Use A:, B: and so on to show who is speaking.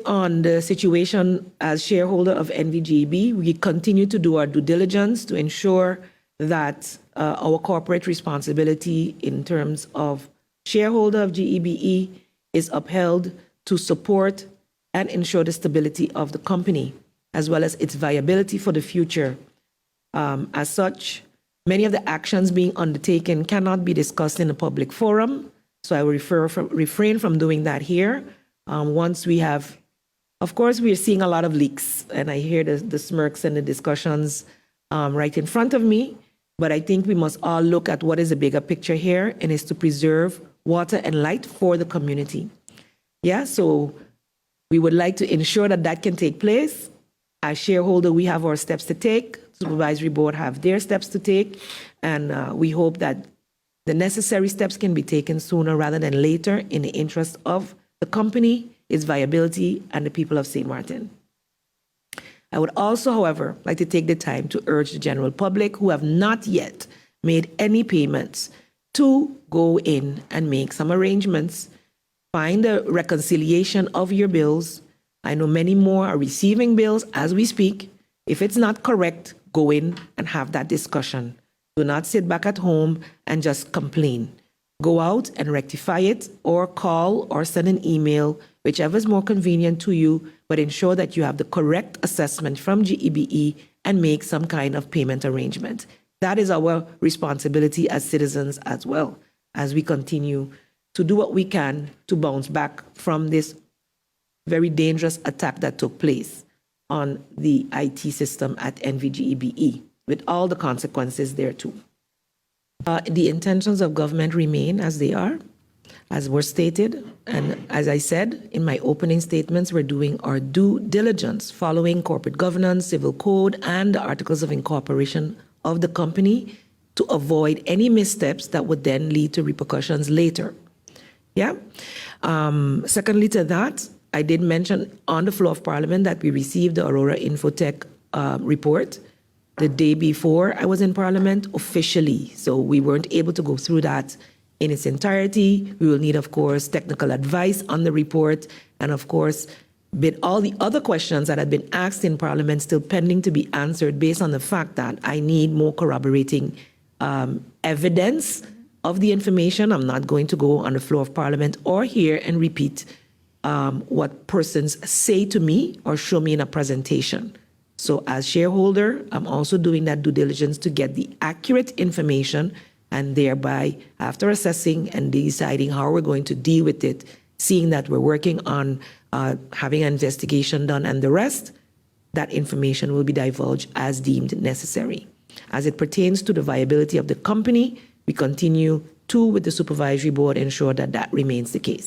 A: On the situation as shareholder of G.E.B.E, we continue to do our due diligence to ensure that our corporate responsibility in terms of shareholder of G.E.B.E is upheld to support and ensure the stability of the company, as well as its viability for the future. As such, many of the actions being undertaken cannot be discussed in a public forum, so I will refrain from doing that here. Once we have, of course, we are seeing a lot of leaks, and I hear the smirks and the discussions right in front of me, but I think we must all look at what is the bigger picture here, and is to preserve water and light for the community. Yeah, so we would like to ensure that that can take place. As shareholder, we have our steps to take. Supervisory board have their steps to take, and we hope that the necessary steps can be taken sooner rather than later in the interest of the company, its viability, and the people of St. Martin. I would also, however, like to take the time to urge the general public who have not yet made any payments to go in and make some arrangements, find a reconciliation of your bills. I know many more are receiving bills as we speak. If it's not correct, go in and have that discussion. Do not sit back at home and just complain. Go out and rectify it, or call or send an email, whichever is more convenient to you, but ensure that you have the correct assessment from G.E.B.E and make some kind of payment arrangement. That is our responsibility as citizens as well, as we continue to do what we can to bounce back from this very dangerous attack that took place on the IT system at G.E.B.E, with all the consequences there too. The intentions of government remain as they are, as were stated, and as I said in my opening statements, we're doing our due diligence following corporate governance, civil code, and the articles of incorporation of the company to avoid any missteps that would then lead to repercussions later. Yeah. Secondly to that, I did mention on the floor of Parliament that we received the Aurora Infotech report the day before I was in Parliament officially. So we weren't able to go through that in its entirety. We will need, of course, technical advice on the report. And of course, with all the other questions that had been asked in Parliament still pending to be answered based on the fact that I need more corroborating evidence of the information. I'm not going to go on the floor of Parliament or here and repeat what persons say to me or show me in a presentation. So as shareholder, I'm also doing that due diligence to get the accurate information, and thereby, after assessing and deciding how we're going to deal with it, seeing that we're working on having an investigation done and the rest, that information will be divulged as deemed necessary. As it pertains to the viability of the company, we continue to, with the supervisory board, ensure that that remains the case.